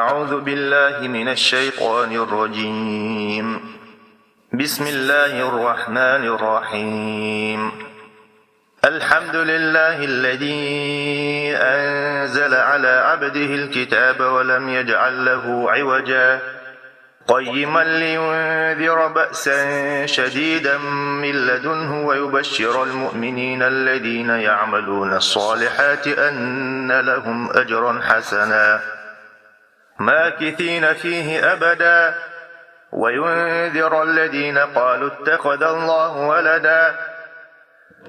أعوذ بالله من الشيطان الرجيم. بسم الله الرحمن الرحيم. الحمد لله الذي أنزل على عبده الكتاب ولم يجعل له عوجا قيما لينذر بأسا شديدا من لدنه ويبشر المؤمنين الذين يعملون الصالحات أن لهم أجرا حسنا ماكثين فيه أبدا وينذر الذين قالوا اتخذ الله ولدا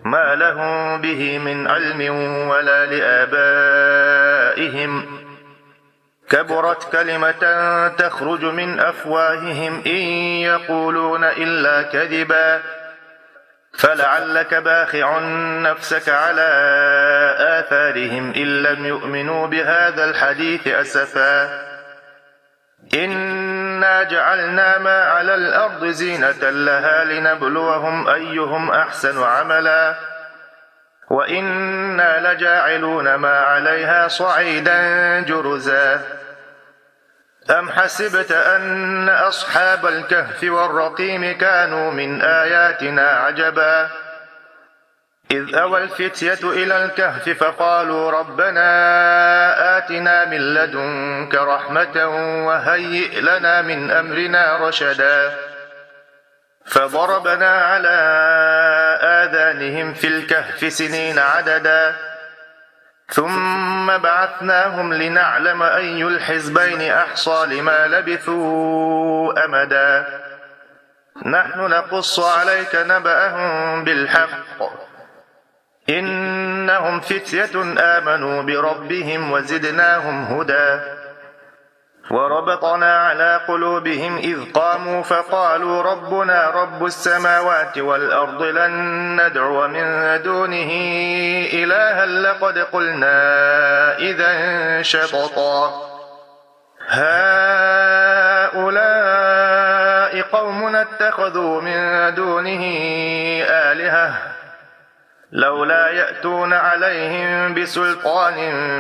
ما لهم به من علم ولا لآبائهم كبرت كلمة تخرج من أفواههم إن يقولون إلا كذبا فلعلك باخع نفسك على آثارهم إن لم يؤمنوا بهذا الحديث أسفا إنا جعلنا ما على الأرض زينة لها لنبلوهم أيهم أحسن عملا وإنا لجاعلون ما عليها صعيدا جرزا أم حسبت أن أصحاب الكهف والرقيم كانوا من آياتنا عجبا إذ أوى الفتية إلى الكهف فقالوا ربنا آتنا من لدنك رحمة وهيئ لنا من أمرنا رشدا فضربنا على آذانهم في الكهف سنين عددا ثم بعثناهم لنعلم أي الحزبين أحصى لما لبثوا أمدا نحن نقص عليك نبأهم بالحق إنهم فتية آمنوا بربهم وزدناهم هدى وربطنا على قلوبهم إذ قاموا فقالوا ربنا رب السماوات والأرض لن ندعو من دونه إلها لقد قلنا إذا شططا هؤلاء قومنا اتخذوا من دونه آلهة لولا يأتون عليهم بسلطان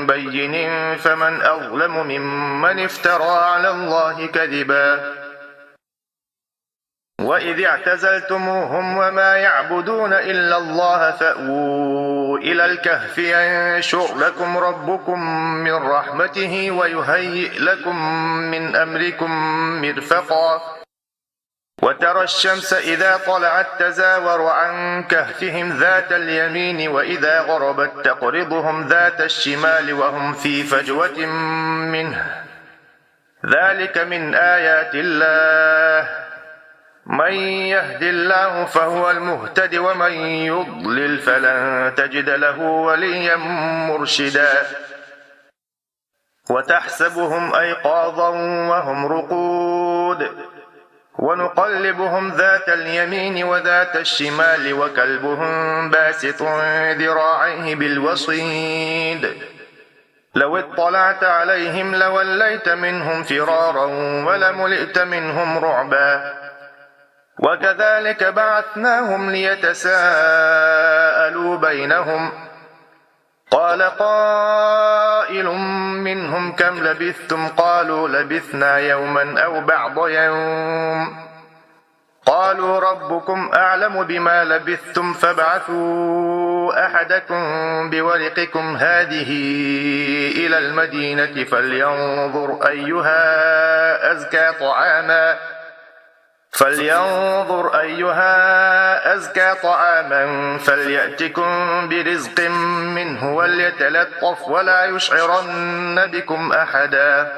بين فمن أظلم ممن افترى على الله كذبا وإذ اعتزلتموهم وما يعبدون إلا الله فأووا إلى الكهف ينشر لكم ربكم من رحمته ويهيئ لكم من أمركم مرفقا وترى الشمس إذا طلعت تزاور عن كهفهم ذات اليمين وإذا غربت تقرضهم ذات الشمال وهم في فجوة منه ذلك من آيات الله من يهد الله فهو المهتد ومن يضلل فلن تجد له وليا مرشدا وتحسبهم أيقاظا وهم رقود ونقلبهم ذات اليمين وذات الشمال وكلبهم باسط ذراعيه بالوصيد لو اطلعت عليهم لوليت منهم فرارا ولملئت منهم رعبا وكذلك بعثناهم ليتساءلوا بينهم قال قائل منهم كم لبثتم قالوا لبثنا يوما أو بعض يوم قالوا ربكم أعلم بما لبثتم فابعثوا أحدكم بورقكم هذه إلى المدينة فلينظر أيها أزكى طعاما فليأتكم برزق منه وليتلطف ولا يشعرن بكم أحدا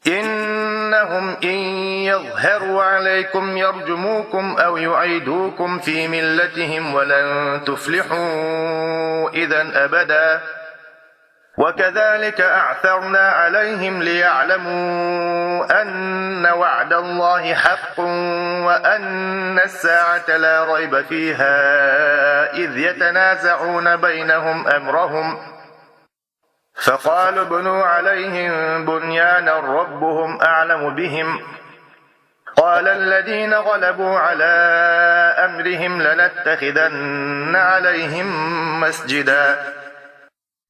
إنهم إن يظهروا عليكم يرجموكم أو يعيدوكم في ملتهم ولن تفلحوا إذا أبدا وكذلك أعثرنا عليهم ليعلموا أن وعد الله حق وأن الساعة لا ريب فيها إذ يتنازعون بينهم أمرهم فقالوا ابنوا عليهم بنيانا ربهم أعلم بهم قال الذين غلبوا على أمرهم لنتخذن عليهم مسجدا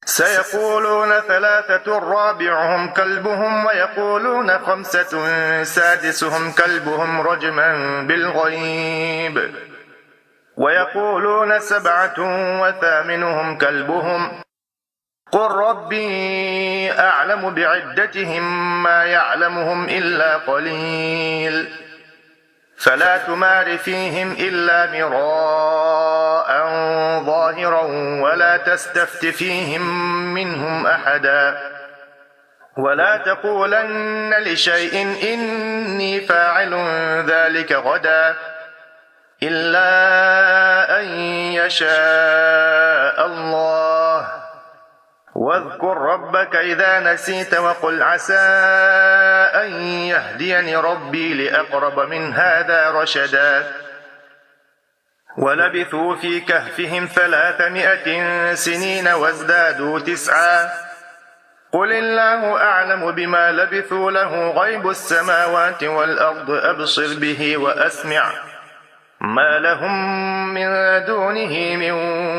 سيقولون 3 رابعهم كلبهم ويقولون 5 سادسهم كلبهم رجما بالغيب ويقولون 7 وثامنهم كلبهم قل ربي أعلم بعدتهم ما يعلمهم إلا قليل فلا تمار فيهم إلا مراء ظاهرا ولا تستفت فيهم منهم أحدا ولا تقولن لشيء إني فاعل ذلك غدا إلا أن يشاء الله واذكر ربك إذا نسيت وقل عسى أن يهديني ربي لأقرب من هذا رشدا ولبثوا في كهفهم 300 سنين وازدادوا 9 قل الله أعلم بما لبثوا له غيب السماوات والأرض أبصر به وأسمع ما لهم من دونه من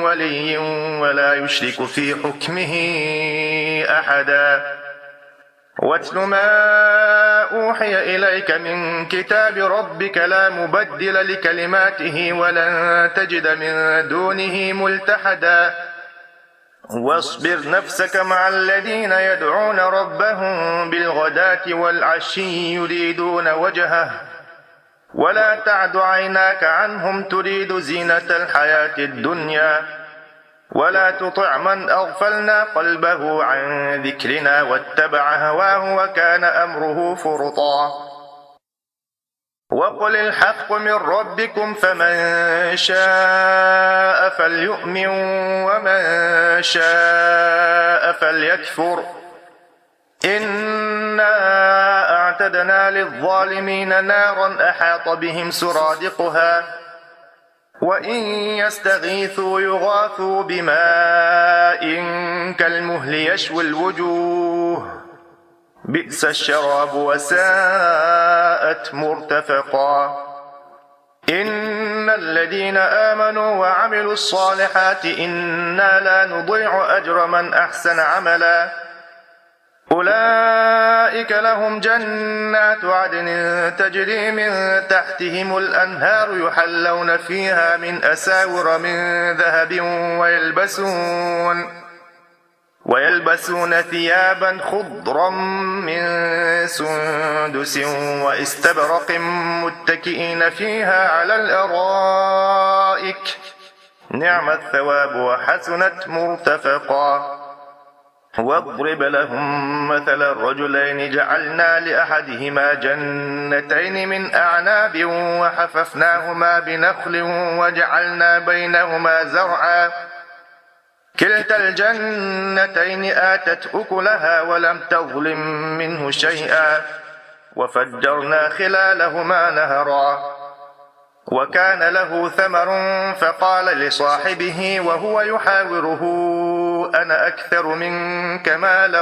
ولي ولا يشرك في حكمه أحدا واتل ما أوحي إليك من كتاب ربك لا مبدل لكلماته ولن تجد من دونه ملتحدا واصبر نفسك مع الذين يدعون ربهم بالغداة والعشي يريدون وجهه ولا تعد عيناك عنهم تريد زينة الحياة الدنيا ولا تطع من أغفلنا قلبه عن ذكرنا واتبع هواه وكان أمره فرطا وقل الحق من ربكم فمن شاء فليؤمن ومن شاء فليكفر إنا أعتدنا للظالمين نارا أحاط بهم سرادقها وإن يستغيثوا يغاثوا بماء كالمهل يشوي الوجوه بئس الشراب وساءت مرتفقا إن الذين آمنوا وعملوا الصالحات إنا لا نضيع أجر من أحسن عملا أولئك لهم جنات عدن تجري من تحتهم الأنهار يحلون فيها من أساور من ذهب ويلبسون ثيابا خضرا من سندس واستبرق متكئين فيها على الأرائك نعم الثواب وحسنت مرتفقا واضرب لهم مثل الرجلين جعلنا لأحدهما جنتين من أعناب وحففناهما بنخل وجعلنا بينهما زرعا كلتا الجنتين آتت أكلها ولم تظلم منه شيئا وفجرنا خلالهما نهرا وكان له ثمر فقال لصاحبه وهو يحاوره أنا أكثر منك مالا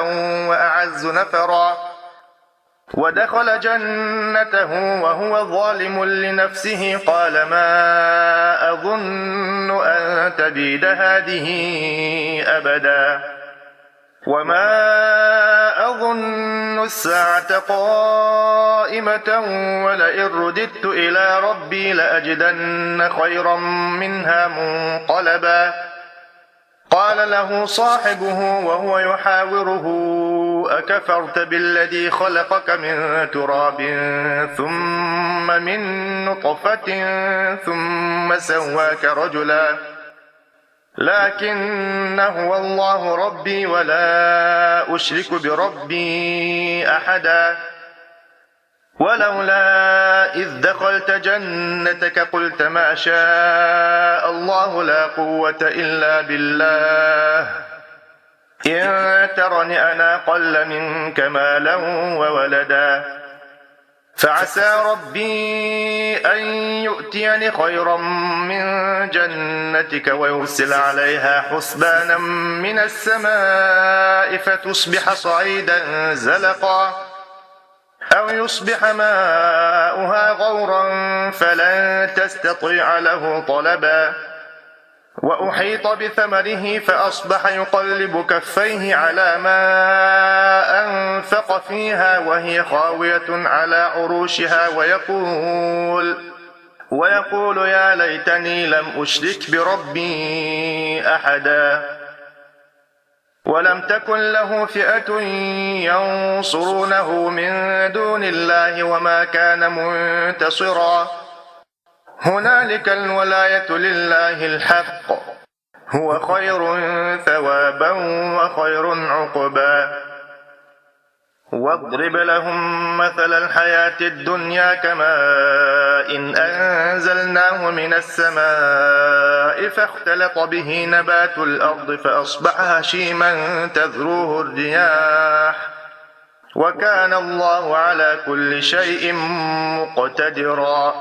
وأعز نفرا ودخل جنته وهو ظالم لنفسه قال ما أظن أن تبيد هذه أبدا وما أظن الساعة قائمة ولئن رددت إلى ربي لأجدن خيرا منها منقلبا قال له صاحبه وهو يحاوره أكفرت بالذي خلقك من تراب ثم من نطفة ثم سواك رجلا لكن هو الله ربي ولا أشرك بربي أحدا ولولا إذ دخلت جنتك قلت ما شاء الله لا قوة إلا بالله إن ترني أنا أقل منك مالا وولدا فعسى ربي أن يؤتيني خيرا من جنتك ويرسل عليها حسبانا من السماء فتصبح صعيدا زلقا أو يصبح ماؤها غورا فلن تستطيع له طلبا وأحيط بثمره فأصبح يقلب كفيه على ما أنفق فيها وهي خاوية على عروشها ويقول يا ليتني لم أشرك بربي أحدا ولم تكن له فئة ينصرونه من دون الله وما كان منتصرا هنالك الولاية لله الحق هو خير ثوابا وخير عقبا واضرب لهم مثل الحياة الدنيا كماء إن أنزلناه من السماء فاختلط به نبات الأرض فأصبح هشيما تذروه الرياح وكان الله على كل شيء مقتدرا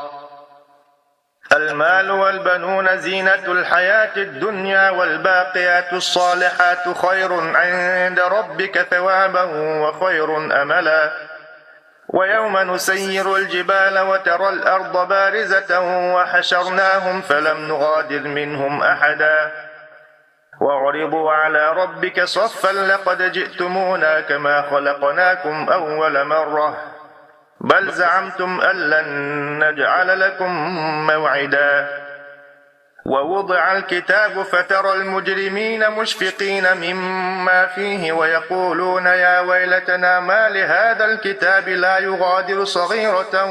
المال والبنون زينة الحياة الدنيا والباقيات الصالحات خير عند ربك ثوابا وخير أملا ويوم نسير الجبال وترى الأرض بارزة وحشرناهم فلم نغادر منهم أحدا وعرضوا على ربك صفا لقد جئتمونا كما خلقناكم أول مرة بل زعمتم أن لن نجعل لكم موعدا ووضع الكتاب فترى المجرمين مشفقين مما فيه ويقولون يا ويلتنا ما لهذا الكتاب لا يغادر صغيرة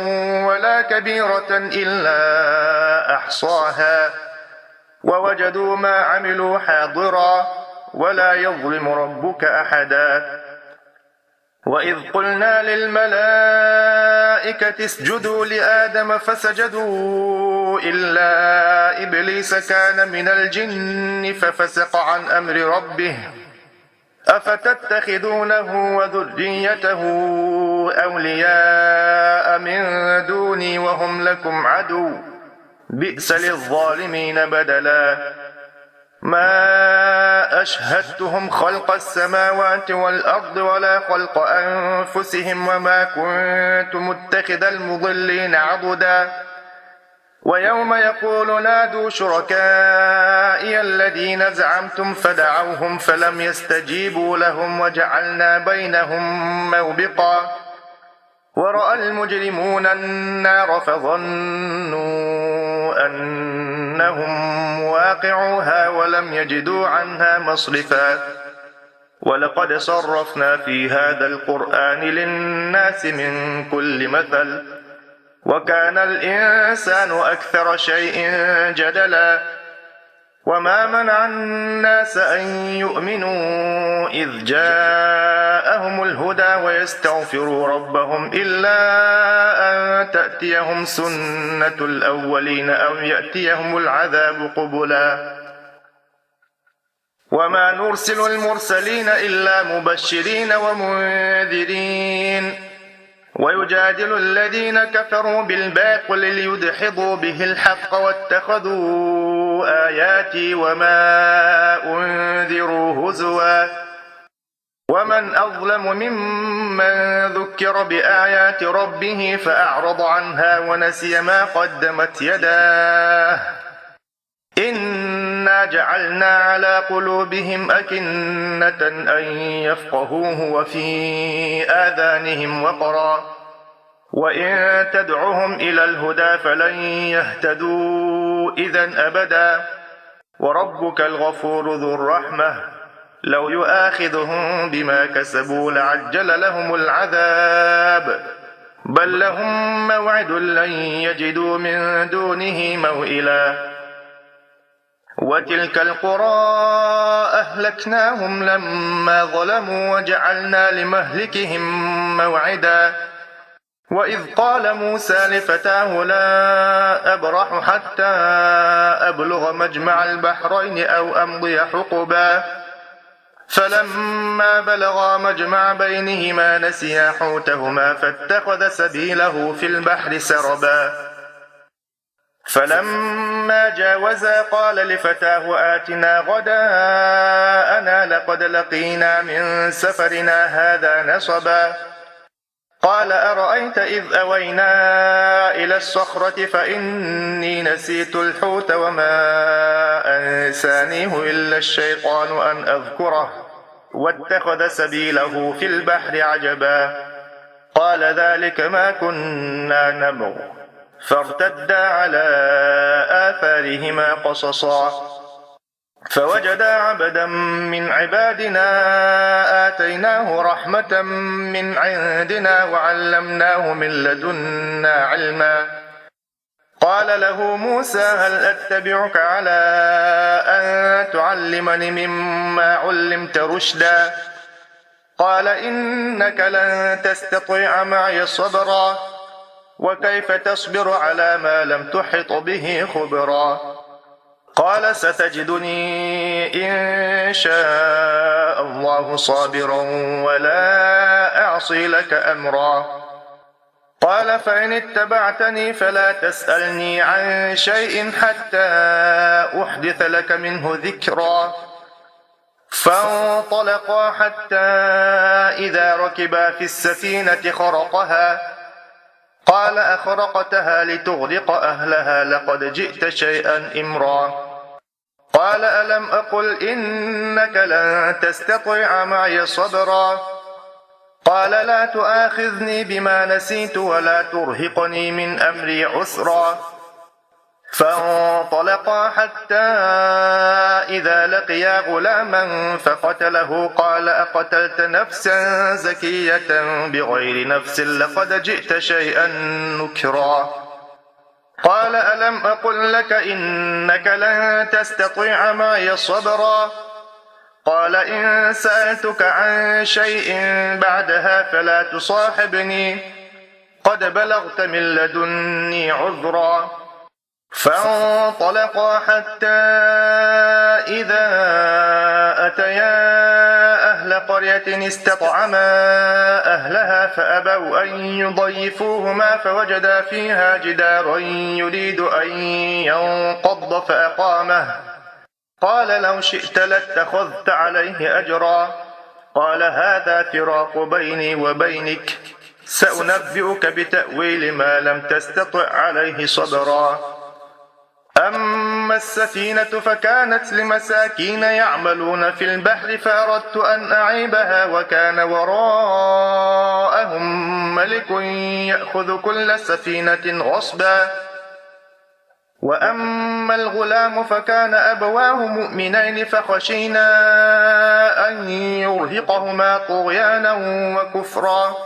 ولا كبيرة إلا أحصاها ووجدوا ما عملوا حاضرا ولا يظلم ربك أحدا وإذ قلنا للملائكة اسجدوا لآدم فسجدوا إلا إبليس كان من الجن ففسق عن أمر ربه أفتتخذونه وذريته أولياء من دوني وهم لكم عدو بئس للظالمين بدلا ما أشهدتهم خلق السماوات والأرض ولا خلق أنفسهم وما كنت متخذ المضلين عضدا ويوم يقول نادوا شركائي الذين زعمتم فدعوهم فلم يستجيبوا لهم وجعلنا بينهم موبقا ورأى المجرمون النار فظنوا أنهم واقعوها ولم يجدوا عنها مصرفا ولقد صرفنا في هذا القرآن للناس من كل مثل وكان الإنسان أكثر شيء جدلا وما منع الناس أن يؤمنوا إذ جاءهم الهدى ويستغفروا ربهم إلا أن تأتيهم سنة الأولين أو يأتيهم العذاب قبلا وما نرسل المرسلين إلا مبشرين ومنذرين ويجادل الذين كفروا بالباطل ليدحضوا به الحق واتخذوا آياتي وما أنذروا هزوا ومن أظلم ممن ذكر بآيات ربه فأعرض عنها ونسي ما قدمت يداه إنا جعلنا على قلوبهم أكنة أن يفقهوه وفي آذانهم وقرا وإن تدعهم إلى الهدى فلن يهتدوا إذن أبدا وربك الغفور ذو الرحمة لو يؤاخذهم بما كسبوا لعجل لهم العذاب بل لهم موعد لن يجدوا من دونه موئلا وتلك القرى أهلكناهم لما ظلموا وجعلنا لمهلكهم موعدا وإذ قال موسى لفتاه لا أبرح حتى أبلغ مجمع البحرين أو أمضي حقبا فلما بلغا مجمع بينهما نسيا حوتهما فاتخذ سبيله في البحر سربا فلما جاوزا قال لفتاه آتنا غداءنا لقد لقينا من سفرنا هذا نصبا قال أرأيت إذ أوينا إلى الصخرة فإني نسيت الحوت وما أنسانيه إلا الشيطان أن أذكره واتخذ سبيله في البحر عجبا قال ذلك ما كنا نبغ فارتدا على آثارهما قصصا فوجدا عبدا من عبادنا آتيناه رحمة من عندنا وعلمناه من لدنا علما قال له موسى هل أتبعك على أن تعلمني مما علمت رشدا قال إنك لن تستطيع معي صبرا وكيف تصبر على ما لم تحط به خبرا قال ستجدني إن شاء الله صابرا ولا أعصي لك أمرا قال فإن اتبعتني فلا تسألني عن شيء حتى أحدث لك منه ذكرا فانطلقا حتى إذا ركبا في السفينة خرقها قال أخرقتها لتغرق أهلها لقد جئت شيئا إمرا قال ألم أقل إنك لن تستطيع معي صبرا قال لا تؤاخذني بما نسيت ولا ترهقني من أمري عسرا فانطلقا حتى إذا لقيا غلاما فقتله قال أقتلت نفسا زكية بغير نفس لقد جئت شيئا نكرا قال ألم أقل لك إنك لن تستطيع معي صبرا قال إن سألتك عن شيء بعدها فلا تصاحبني قد بلغت من لدني عذرا فانطلقا حتى إذا أتيا أهل قرية استطعما أهلها فأبوا أن يضيفوهما فوجدا فيها جدارا يريد أن ينقض فأقامه قال لو شئت لاتخذت عليه أجرا قال هذا فراق بيني وبينك سأنبئك بتأويل ما لم تستطع عليه صبرا أما السفينة فكانت لمساكين يعملون في البحر فأردت أن أعيبها وكان وراءهم ملك يأخذ كل سفينة غصبا وأما الغلام فكان أبواه مؤمنين فخشينا أن يرهقهما طغيانا وكفرا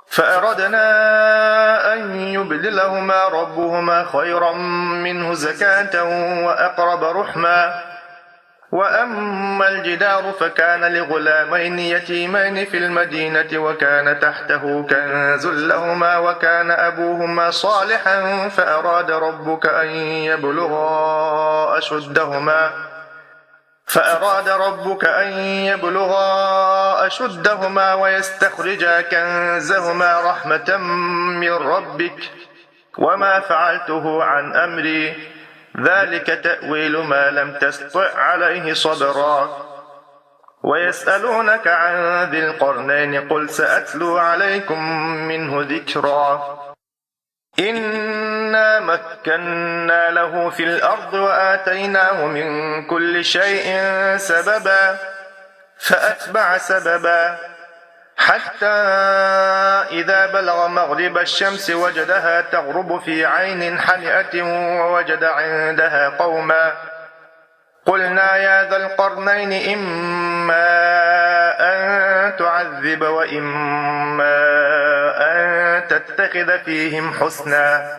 فأردنا أن يبدلهما ربهما خيرا منه زكاة وأقرب رحما وأما الجدار فكان لغلامين يتيمين في المدينة وكان تحته كنز لهما وكان أبوهما صالحا فأراد ربك أن يبلغا أشدهما ويستخرجا كنزهما رحمة من ربك وما فعلته عن أمري ذلك تأويل ما لم تستطع عليه صبرا ويسألونك عن ذي القرنين قل سأتلو عليكم منه ذكرا إنا مكنا له في الأرض وآتيناه من كل شيء سببا فأتبع سببا حتى إذا بلغ مغرب الشمس وجدها تغرب في عين حمئة ووجد عندها قوما قلنا يا ذا القرنين إما أن تعذب وإما أن تتخذ فيهم حسنا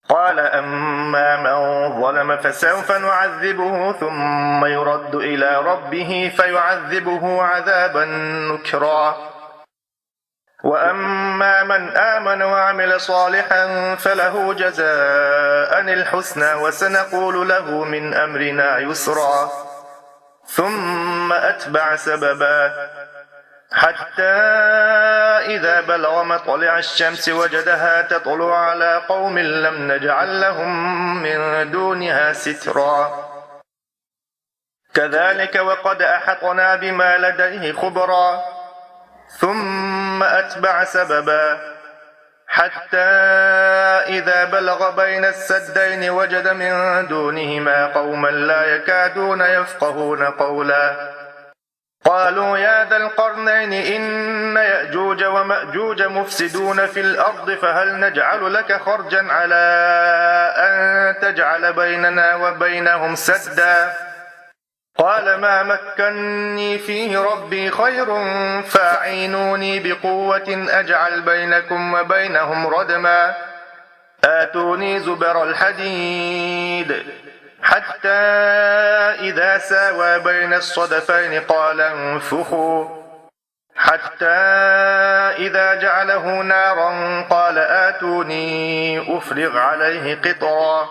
قال أما من ظلم فسوف نعذبه ثم يرد إلى ربه فيعذبه عذابا نكرا وأما من آمن وعمل صالحا فله جزاء الحسنى وسنقول له من أمرنا يسرا ثم أتبع سببا حتى إذا بلغ مطلع الشمس وجدها تطلع على قوم لم نجعل لهم من دونها سترا كذلك وقد أحطنا بما لديه خبرا ثم أتبع سببا حتى إذا بلغ بين السدين وجد من دونهما قوما لا يكادون يفقهون قولا قالوا يا ذا القرنين إن يأجوج ومأجوج مفسدون في الأرض فهل نجعل لك خرجا على أن تجعل بيننا وبينهم سدا قال ما مكني فيه ربي خير فاعينوني بقوة أجعل بينكم وبينهم ردما آتوني زبر الحديد حتى إذا ساوى بين الصدفين قال انفخوا حتى إذا جعله نارا قال آتوني أفرغ عليه قطرا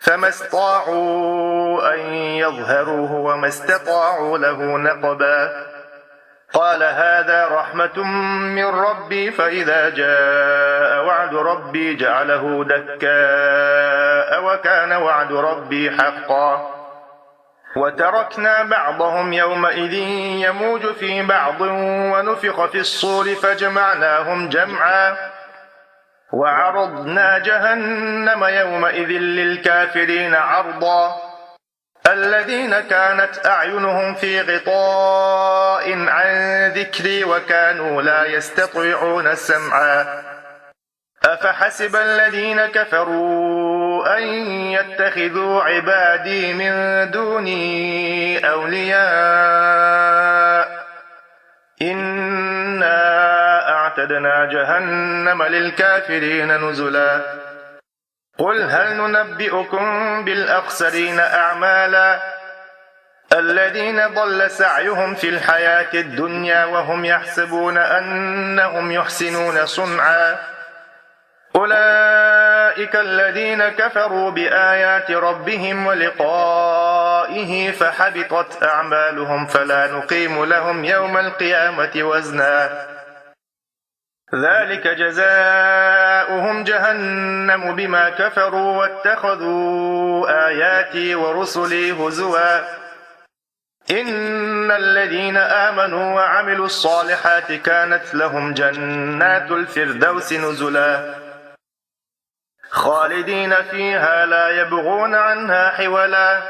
فما استطاعوا أن يظهروه وما استطاعوا له نقبا قال هذا رحمة من ربي فإذا جاء وعد ربي جعله دكاء وكان وعد ربي حقا وتركنا بعضهم يومئذ يموج في بعض ونفخ في الصور فجمعناهم جمعا وعرضنا جهنم يومئذ للكافرين عرضا الذين كانت أعينهم في غطاء عن ذكري وكانوا لا يستطيعون سمعا أفحسب الذين كفروا أن يتخذوا عبادي من دوني أولياء إنا أعتدنا جهنم للكافرين نزلا قل هل ننبئكم بالأخسرين أعمالا الذين ضل سعيهم في الحياة الدنيا وهم يحسبون أنهم يحسنون صنعا أولئك الذين كفروا بآيات ربهم ولقائه فحبطت أعمالهم فلا نقيم لهم يوم القيامة وزنا ذلك جزاؤهم جهنم بما كفروا واتخذوا آياتي ورسلي هزوا إن الذين آمنوا وعملوا الصالحات كانت لهم جنات الفردوس نزلا خالدين فيها لا يبغون عنها حولا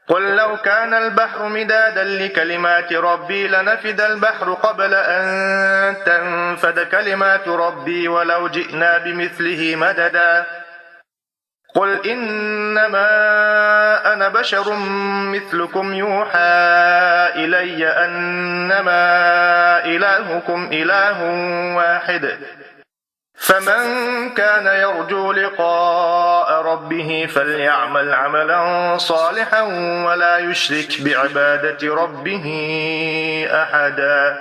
قل لو كان البحر مدادا لكلمات ربي لنفد البحر قبل أن تنفد كلمات ربي ولو جئنا بمثله مددا قل إنما أنا بشر مثلكم يوحى إلي أنما إلهكم إله واحد فمن كان يرجو لقاء ربه فليعمل عملا صالحا ولا يشرك بعبادة ربه أحدا